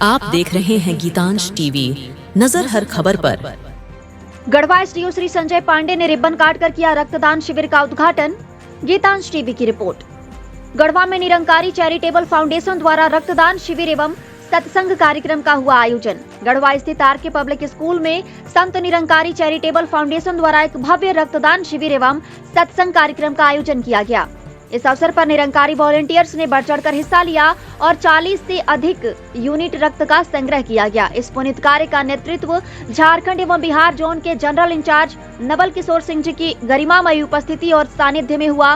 आप देख रहे हैं गीतांश टीवी, नजर हर खबर पर। गढ़वा एसडीओ श्री संजय पांडे ने रिबन काटकर किया रक्तदान शिविर का उद्घाटन। गीतांश टीवी की रिपोर्ट। गढ़वा में निरंकारी चैरिटेबल फाउंडेशन द्वारा रक्तदान शिविर एवं सत्संग कार्यक्रम का हुआ आयोजन। गढ़वा स्थित आरके पब्लिक स्कूल में संत निरंकारी चैरिटेबल फाउंडेशन द्वारा एक भव्य रक्तदान शिविर एवं सत्संग कार्यक्रम का आयोजन किया गया। इस अवसर पर निरंकारी वॉलंटियर्स ने बढ़ चढ़कर हिस्सा लिया और 40 से अधिक यूनिट रक्त का संग्रह किया गया। इस पुनीत कार्य का नेतृत्व झारखंड एवं बिहार जोन के जनरल इंचार्ज नवल किशोर सिंह जी की गरिमामयी उपस्थिति और सानिध्य में हुआ।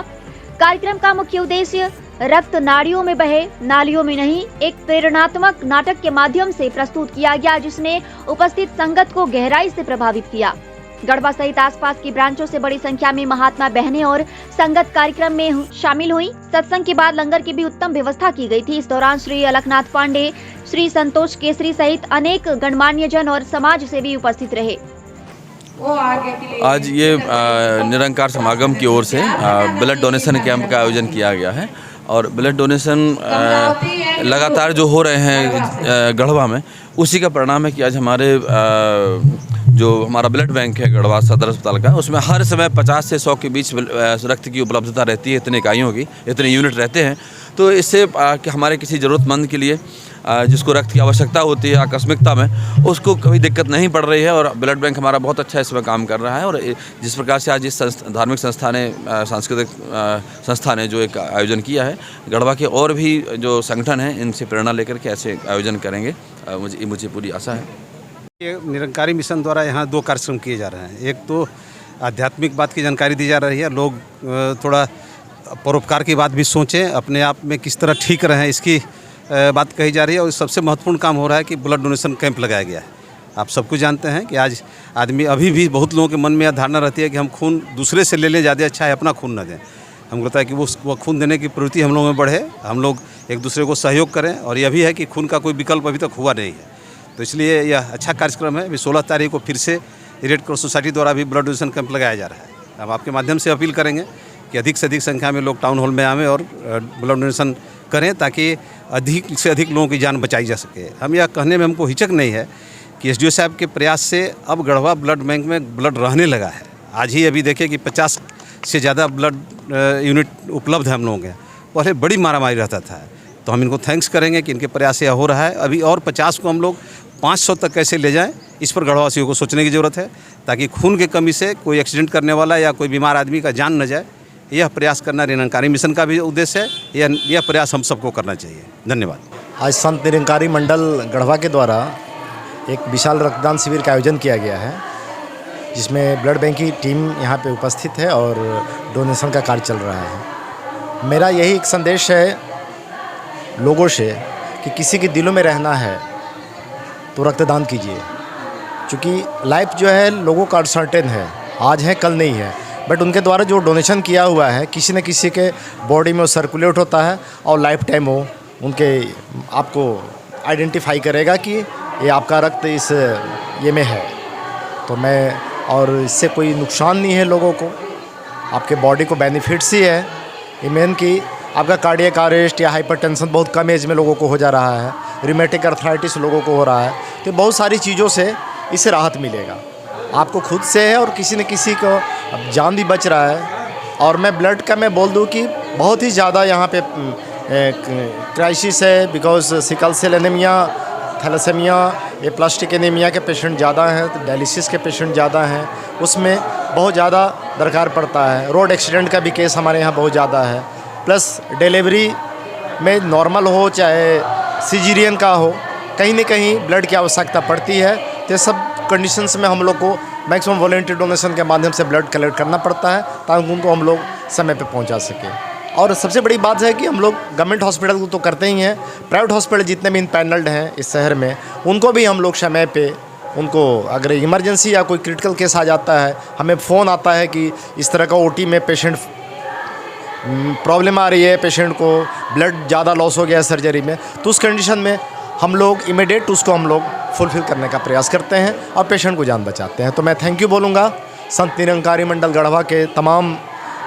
कार्यक्रम का मुख्य उद्देश्य रक्त नाड़ियों में बहे, नालियों में नहीं, एक प्रेरणात्मक नाटक के माध्यम से प्रस्तुत किया गया, जिसने उपस्थित संगत को गहराई से प्रभावित किया। गढ़वा सहित आसपास की ब्रांचों से बड़ी संख्या में महात्मा बहनें और संगत कार्यक्रम में शामिल हुई। सत्संग के बाद लंगर की भी उत्तम व्यवस्था की गई थी। इस दौरान श्री अलखनाथ पांडे, श्री संतोष केसरी सहित अनेक गणमान्य जन और समाज सेवी उपस्थित रहे। आज ये निरंकार समागम की ओर से ब्लड डोनेशन कैंप का आयोजन किया गया है और ब्लड डोनेशन लगातार जो हो रहे हैं गढ़वा में, उसी का परिणाम है कि आज हमारे जो हमारा ब्लड बैंक है गढ़वा सदर अस्पताल का, उसमें हर समय 50 से 100 के बीच रक्त की उपलब्धता रहती है। इतने इकाइयों की इतने यूनिट रहते हैं, तो इससे कि हमारे किसी ज़रूरतमंद के लिए जिसको रक्त की आवश्यकता होती है आकस्मिकता में, उसको कभी दिक्कत नहीं पड़ रही है। और ब्लड बैंक हमारा बहुत अच्छा इसमें काम कर रहा है। और जिस प्रकार से आज इस धार्मिक संस्था ने, सांस्कृतिक संस्था ने जो एक आयोजन किया है, गढ़वा के और भी जो संगठन हैं इनसे प्रेरणा लेकर के ऐसे आयोजन करेंगे, मुझे पूरी आशा है। ये निरंकारी मिशन द्वारा यहाँ 2 कार्यक्रम किए जा रहे हैं। एक तो आध्यात्मिक बात की जानकारी दी जा रही है, लोग थोड़ा परोपकार की बात भी सोचें, अपने आप में किस तरह ठीक रहें, इसकी बात कही जा रही है। और सबसे महत्वपूर्ण काम हो रहा है कि ब्लड डोनेशन कैंप लगाया गया है। आप सब कुछ जानते हैं कि आज आदमी, अभी भी बहुत लोगों के मन में यह धारणा रहती है कि हम खून दूसरे से ले लें, ज़्यादा अच्छा है अपना खून न दें। हमको लगता है कि वो खून देने की प्रवृत्ति हम लोगों में बढ़े, हम लोग एक दूसरे को सहयोग करें। और यह भी है कि खून का कोई विकल्प अभी तक हुआ नहीं है, तो इसलिए यह अच्छा कार्यक्रम है। अभी 16 तारीख को फिर से रेड क्रॉस सोसाइटी द्वारा भी ब्लड डोनेशन कैंप लगाया जा रहा है। हम आपके माध्यम से अपील करेंगे कि अधिक से अधिक संख्या में लोग टाउन हॉल में आवें और ब्लड डोनेशन करें, ताकि अधिक से अधिक लोगों की जान बचाई जा सके। हम यह कहने में हमको हिचक नहीं है कि एसडीओ साहब के प्रयास से अब गढ़वा ब्लड बैंक में ब्लड रहने लगा है। आज ही अभी देखिए कि 50 से ज़्यादा ब्लड यूनिट उपलब्ध है हम लोगों के। पहले बड़ी मारामारी रहता था, तो हम इनको थैंक्स करेंगे कि इनके प्रयास से हो रहा है। अभी और 50 को हम लोग 500 तक कैसे ले जाएं, इस पर गढ़वासियों को सोचने की ज़रूरत है, ताकि खून की कमी से कोई एक्सीडेंट करने वाला या कोई बीमार आदमी का जान न जाए। यह प्रयास करना निरंकारी मिशन का भी उद्देश्य है। यह प्रयास हम सबको करना चाहिए। धन्यवाद। आज संत निरंकारी मंडल गढ़वा के द्वारा एक विशाल रक्तदान शिविर का आयोजन किया गया है, जिसमें ब्लड बैंक की टीम यहाँ पे उपस्थित है और डोनेशन का कार्य चल रहा है। मेरा यही एक संदेश है लोगों से कि किसी के दिलों में रहना है तो रक्तदान कीजिए, क्योंकि लाइफ जो है लोगों का अनसर्टेन है, आज है कल नहीं है। बट उनके द्वारा जो डोनेशन किया हुआ है, किसी न किसी के बॉडी में वो सर्कुलेट होता है और लाइफ टाइम वो उनके आपको आइडेंटिफाई करेगा कि ये आपका रक्त इस ये में है। तो मैं, और इससे कोई नुकसान नहीं है लोगों को, आपके बॉडी को बेनिफिट्स ही है। इमेन कि आपका कार्डियक अरेस्ट या हाइपरटेंशन बहुत कम एज में लोगों को हो जा रहा है, रिमेटिक अर्थराइटिस लोगों को हो रहा है, तो बहुत सारी चीज़ों से इससे राहत मिलेगा। आपको खुद से है और किसी न किसी को अब जान भी बच रहा है। और मैं ब्लड का मैं बोल दूं कि बहुत ही ज़्यादा यहाँ पे क्राइसिस है, because sickle cell anaemia, thalassaemia, ये प्लास्टिक एनीमिया के पेशेंट ज़्यादा हैं, तो डायलिसिस के पेशेंट ज़्यादा हैं, उसमें बहुत ज़्यादा दरकार पड़ता है। रोड एक्सीडेंट का भी केस हमारे यहाँ बहुत ज़्यादा है। प्लस डिलीवरी में नॉर्मल हो चाहे सिजेरियन का हो, कहीं न कहीं ब्लड की आवश्यकता पड़ती है। तो सब कंडीशंस में हम लोग को मैक्सिमम वॉलंटियर डोनेशन के माध्यम से ब्लड कलेक्ट करना पड़ता है, ताकि उनको हम लोग समय पे पहुंचा सकें। और सबसे बड़ी बात है कि हम लोग गवर्नमेंट हॉस्पिटल को तो करते ही हैं, प्राइवेट हॉस्पिटल जितने भी पैनल्ड हैं इस शहर में, उनको भी हम लोग समय पे, उनको अगर इमरजेंसी या कोई क्रिटिकल केस आ जाता है, हमें फ़ोन आता है कि इस तरह का ओटी में पेशेंट प्रॉब्लम आ रही है, पेशेंट को ब्लड ज़्यादा लॉस हो गया है सर्जरी में, तो उस कंडीशन में हम लोग इमीडिएट उसको हम लोग फुलफिल करने का प्रयास करते हैं और पेशेंट को जान बचाते हैं। तो मैं थैंक यू बोलूँगा संत निरंकारी मंडल गढ़वा के तमाम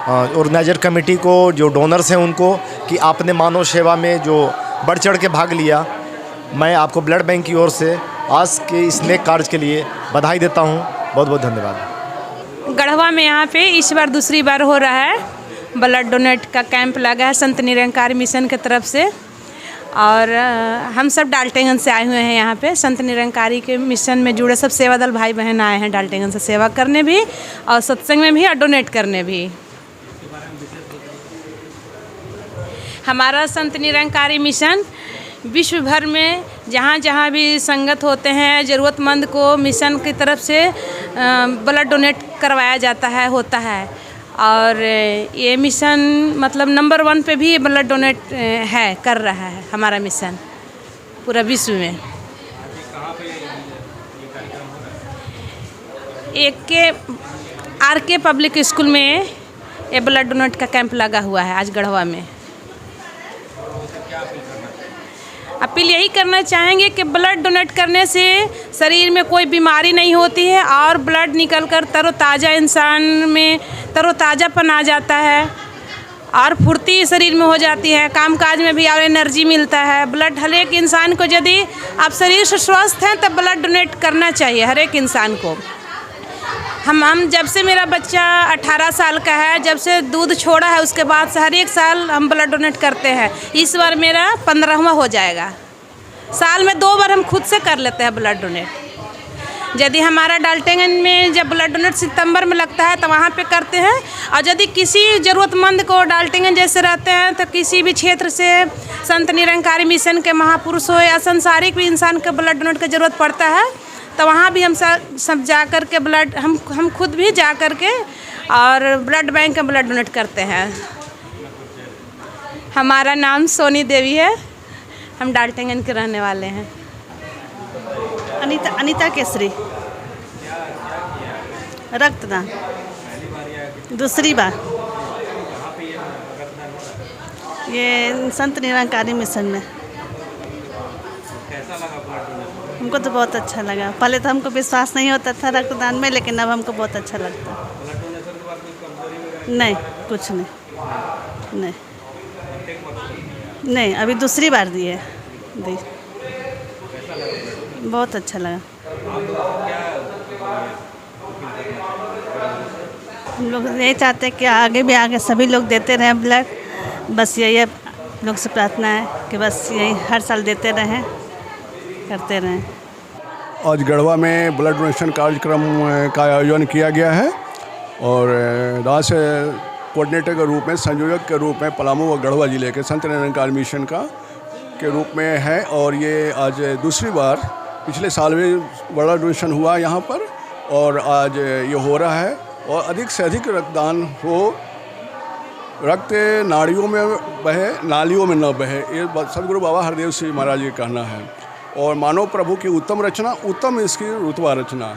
ऑर्गेनाइजर कमेटी को, जो डोनर्स हैं उनको, कि आपने मानव सेवा में जो बढ़ चढ़ के भाग लिया। मैं आपको ब्लड बैंक की ओर से आज के इस नेक कार्य के लिए बधाई देता हूँ। बहुत बहुत धन्यवाद। गढ़वा में यहाँ पे इस बार दूसरी बार हो रहा है ब्लड डोनेट का कैंप लगा है संत निरंकारी मिशन की तरफ से, और हम सब डाल्टेगंज से आए हुए हैं यहाँ पे। संत निरंकारी के मिशन में जुड़े सब सेवादल भाई बहन आए हैं डाल्टेगंज से सेवा करने भी और सत्संग में भी और डोनेट करने भी। हमारा संत निरंकारी मिशन विश्व भर में जहाँ जहाँ भी संगत होते हैं ज़रूरतमंद को मिशन की तरफ से ब्लड डोनेट करवाया जाता है होता है, और ये मिशन मतलब नंबर 1 पे भी ब्लड डोनेट है कर रहा है हमारा मिशन पूरा विश्व में। एक के RK पब्लिक स्कूल में ये ब्लड डोनेट का कैंप लगा हुआ है आज गढ़वा में। अपील यही करना चाहेंगे कि ब्लड डोनेट करने से शरीर में कोई बीमारी नहीं होती है और ब्लड निकलकर तरोताज़ा इंसान में तरोताज़ापन आ जाता है और फुर्ती शरीर में हो जाती है, कामकाज में भी और एनर्जी मिलता है। ब्लड हर एक इंसान को, यदि आप शरीर से स्वस्थ हैं तब ब्लड डोनेट करना चाहिए हर एक इंसान को। हम जब से मेरा बच्चा 18 साल का है, जब से दूध छोड़ा है, उसके बाद से हर एक साल हम ब्लड डोनेट करते हैं। इस बार मेरा 15वां हो जाएगा। साल में 2 बार हम खुद से कर लेते हैं ब्लड डोनेट। यदि हमारा डाल्टेगंज में जब ब्लड डोनेट सितंबर में लगता है तो वहाँ पे करते हैं, और यदि किसी ज़रूरतमंद को डाल्टेगंज जैसे रहते हैं तो किसी भी क्षेत्र से संत निरंकारी मिशन के महापुरुष हो या संसारिक भी इंसान को ब्लड डोनेट की ज़रूरत पड़ता है तो वहाँ भी हम सब जा कर के ब्लड हम खुद भी जा कर के और ब्लड बैंक का ब्लड डोनेट करते हैं। हमारा नाम सोनी देवी है, हम डाल्टेगंज के रहने वाले हैं। अनीता केसरी। रक्तदान दूसरी बार ये संत निरंकारी मिशन में। हमको तो बहुत अच्छा लगा। पहले तो हमको विश्वास नहीं होता था रक्तदान में, लेकिन अब हमको बहुत अच्छा लगता है। नहीं, कुछ नहीं, नहीं अभी दूसरी बार दी। बहुत अच्छा लगा। हम लोग यही चाहते हैं कि आगे सभी लोग देते रहें ब्लड। बस यही लोग से प्रार्थना है कि बस यही हर साल देते रहें, करते रहें। आज गढ़वा में ब्लड डोनेशन कार्यक्रम का आयोजन किया गया है और राष्ट्र कोऑर्डिनेटर के रूप में, संयोजक के रूप में पलामू व गढ़वा जिले के संत निरंकारी मिशन का के रूप में है। और ये आज दूसरी बार, पिछले साल में ब्लड डोनेशन हुआ यहाँ पर और आज ये हो रहा है। और अधिक से अधिक रक्तदान हो, रक्त नाड़ियों में बहे, नालियों में न बहे, ये सदगुरु बाबा हरदेव सिंह महाराज जी का कहना है। और मानव प्रभु की उत्तम रचना, उत्तम इसकी रुतबा रचना।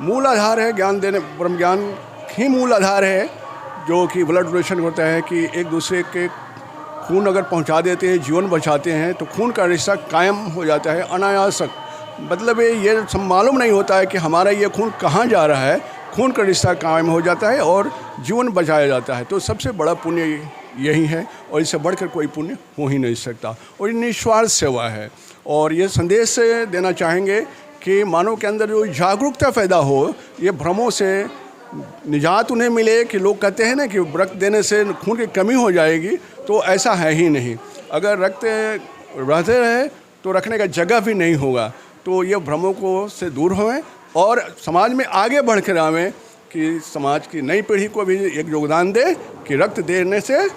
मूल आधार है ज्ञान देने, ब्रह्म ज्ञान ही मूल आधार है जो कि ब्लड डोनेशन होता है कि एक दूसरे के खून अगर पहुंचा देते हैं, जीवन बचाते हैं तो खून का रिश्ता कायम हो जाता है अनायासक। मतलब ये मालूम नहीं होता है कि हमारा ये खून कहाँ जा रहा है, खून का रिश्ता कायम हो जाता है और जीवन बचाया जाता है। तो सबसे बड़ा पुण्य यही है और इससे बढ़कर कोई पुण्य हो ही नहीं सकता। और ये निस्वार्थ सेवा है। और ये संदेश देना चाहेंगे कि मानव के अंदर जो जागरूकता पैदा हो, ये भ्रमों से निजात उन्हें मिले। कि लोग कहते हैं ना कि रक्त देने से खून की कमी हो जाएगी, तो ऐसा है ही नहीं। अगर रक्त रहते रहे तो रखने का जगह भी नहीं होगा। तो ये भ्रमों को से दूर होएं और समाज में आगे बढ़ कर आवें कि समाज की नई पीढ़ी को भी एक योगदान दे कि रक्त देने से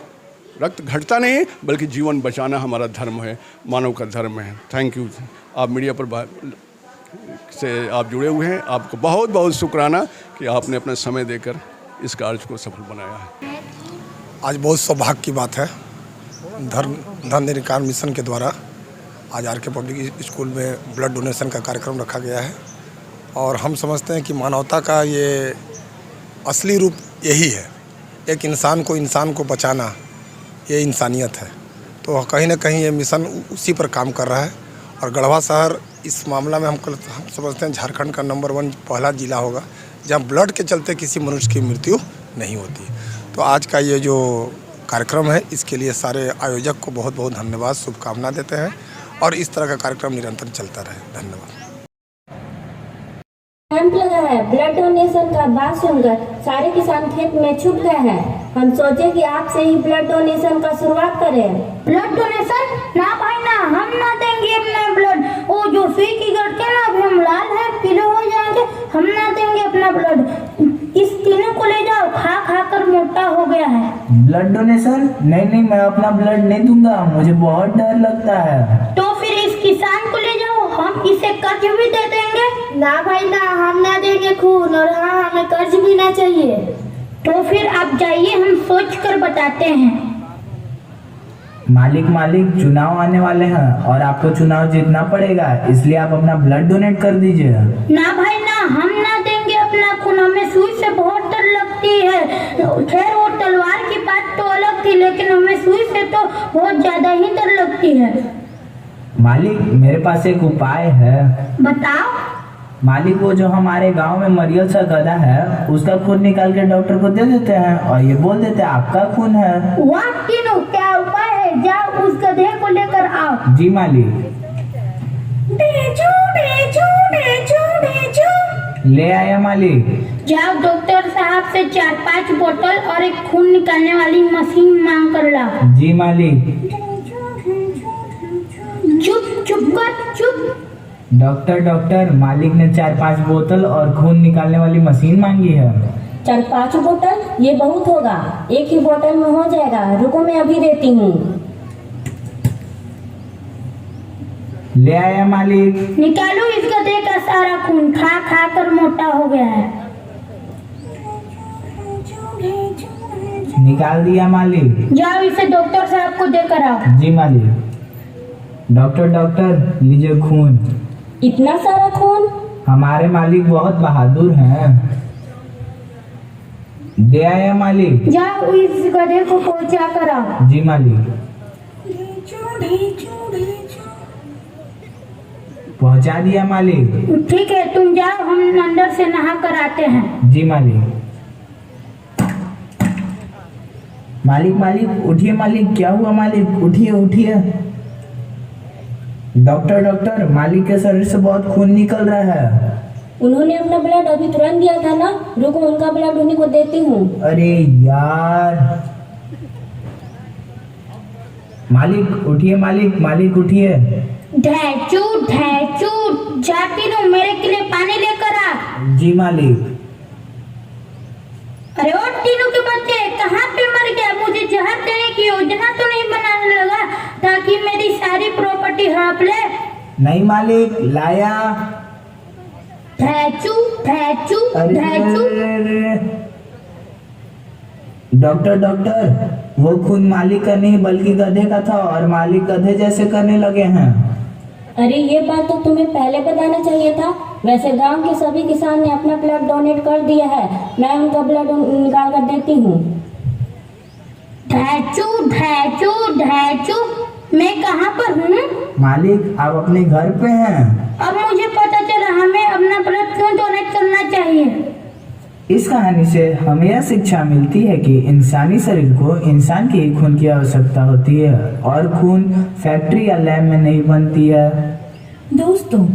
रक्त घटता नहीं बल्कि जीवन बचाना हमारा धर्म है, मानव का धर्म है। Thank you. आप मीडिया पर से आप जुड़े हुए हैं, आपको बहुत बहुत शुक्राना कि आपने अपना समय देकर इस कार्य को सफल बनाया है। आज बहुत सौभाग्य की बात है। धन निरंकारी मिशन के द्वारा आज RK पब्लिक स्कूल में ब्लड डोनेशन का कार्यक्रम रखा गया है और हम समझते हैं कि मानवता का ये असली रूप यही है। एक इंसान को बचाना, ये इंसानियत है। तो कहीं ना कहीं ये मिशन उसी पर काम कर रहा है और गढ़वा शहर इस मामला में हम समझते हैं झारखंड का नंबर 1 पहला ज़िला होगा जहाँ ब्लड के चलते किसी मनुष्य की मृत्यु नहीं होती। तो आज का ये जो कार्यक्रम है इसके लिए सारे आयोजक को बहुत बहुत धन्यवाद, शुभकामना देते हैं और इस तरह का कार्यक्रम निरंतर चलता रहे। धन्यवाद। कैंप लगा है, ब्लड डोनेशन का बात सुनकर सारे किसान खेत में छुप गए हैं। हम सोचे कि आपसे ही ब्लड डोनेशन का शुरुआत करें। Blood donation? ना भाई ना, हम ना देंगे अपना ब्लड। वो जो सुई की गड़के ना, अभी हम लाल है, पीले हो जाएंगे, हम ना देंगे अपना ब्लड। इस तीनों को ले जाओ, खा खा कर मोटा हो गया है। Blood donation? नहीं, मैं अपना ब्लड नहीं दूंगा, मुझे बहुत डर लगता है। तो फिर इस किसान को ले जाओ, हम इसे कर्ज भी दे देंगे। ना भाई ना, हम ना देंगे खून, और हाँ, हमें कर्ज भी ना चाहिए। तो फिर आप जाइए, हम सोच कर बताते हैं। मालिक, चुनाव आने वाले हैं और आपको चुनाव जीतना पड़ेगा, इसलिए आप अपना ब्लड डोनेट कर दीजिए। ना भाई ना, हम ना देंगे अपना खून, हमें सुई से बहुत डर लगती है। खैर वो तलवार की बात तो अलग थी, लेकिन हमें सुई से तो बहुत ज्यादा ही डर लगती है। मालिक, मेरे पास एक उपाय है। बताओ। मालिक, वो जो हमारे गांव में मरियल सा गधा है, उसका खून निकाल के डॉक्टर को दे देते हैं और ये बोल देते हैं आपका खून है। वाह तीनों, क्या उपाय है, जाओ उस गधे को लेकर आओ। जी मालिक। डेचू, डेचू, डेचू, डेचू। ले आया मालिक। जाओ डॉक्टर साहब से 4-5 बोतल और एक खून निकालने वाली मशीन मांग कर लाओ। जी मालिक। चुप कर, चुप। डॉक्टर, मालिक ने 4-5 बोतल और खून निकालने वाली मशीन मांगी है। 4-5 बोतल? ये बहुत होगा, एक ही बोतल में हो जाएगा। रुको, मैं अभी देती हूँ। ले आया मालिक। निकालो इस गधे का सारा खून, खा खा कर मोटा हो गया है। निकाल दिया मालिक। जाओ इसे डॉक्टर साहब को देकर आओ। जी मालिक। डॉक्टर, लीजिए खून। इतना सारा खून? हमारे मालिक बहुत बहादुर हैं। दे आया मालिक। जाओ इस गधे को पहुंचा कर आओ। जी मालिक। पहुंचा दिया मालिक। ठीक है, तुम जाओ, हम अंदर से नहा कर आते हैं। जी मालिक। मालिक, उठिए मालिक, क्या हुआ मालिक, उठिए। डॉक्टर, मालिक के शरीर से बहुत खून निकल रहा है। उन्होंने अपना ब्लड अभी तुरंत दिया था ना, रुको उनका ब्लड उन्हीं को देती हूँ। अरे यार। मालिक उठिए, मालिक उठिए। ढैचू, जाती हूँ, मेरे के लिए पानी लेकर आ। जी मालिक। अरे ओ तीनों के बच्चे, कहाँ पे मर गया? मुझे जहर देने की योजना तो नहीं बनाने लगा ताकि मेरी सारी प्रॉपर्टी हड़प ले? नहीं मालिक, लाया। ढैचू। डॉक्टर, वो खून मालिक का नहीं बल्कि गधे का था और मालिक गधे जैसे करने लगे हैं। अरे ये बात तो तुम्हें पहले बताना चाहिए था। वैसे गांव के सभी किसान ने अपना ब्लड डोनेट कर दिया है, मैं उनका ब्लड निकाल कर देती हूँ। ढैचू, मैं कहाँ पर हूँ? मालिक, आप अपने घर पे हैं। अब मुझे पता चला हमें अपना ब्लड क्यों डोनेट करना चाहिए। इस कहानी से हमें यह शिक्षा मिलती है कि इंसानी शरीर को इंसान के ही खून की आवश्यकता होती है और खून फैक्ट्री या लैब में नहीं बनती है। दोस्तों,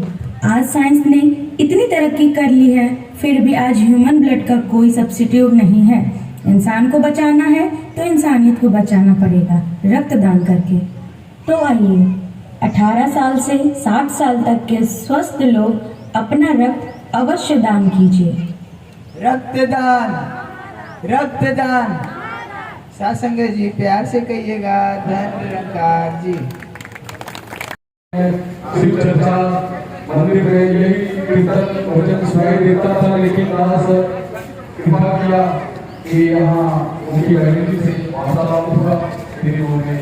आज साइंस ने इतनी तरक्की कर ली है, फिर भी आज ह्यूमन ब्लड का कोई सब्स्टिट्यूट नहीं है। इंसान को बचाना है तो इंसानियत को बचाना पड़ेगा रक्तदान करके। तो आइए 18 साल से 60 साल तक के स्वस्थ लोग अपना रक्त अवश्य दान कीजिए। रक्तदान। सासंग जी प्यार से कहिएगा। धन निरंकार जी। शिव चर्चा मंदिर में यही कीर्तन भोजन सुनाई देता था, लेकिन आज कृपा किया कि यहाँ उनकी वैलिटी से वार्तालाप हुआ। फिर उन्होंने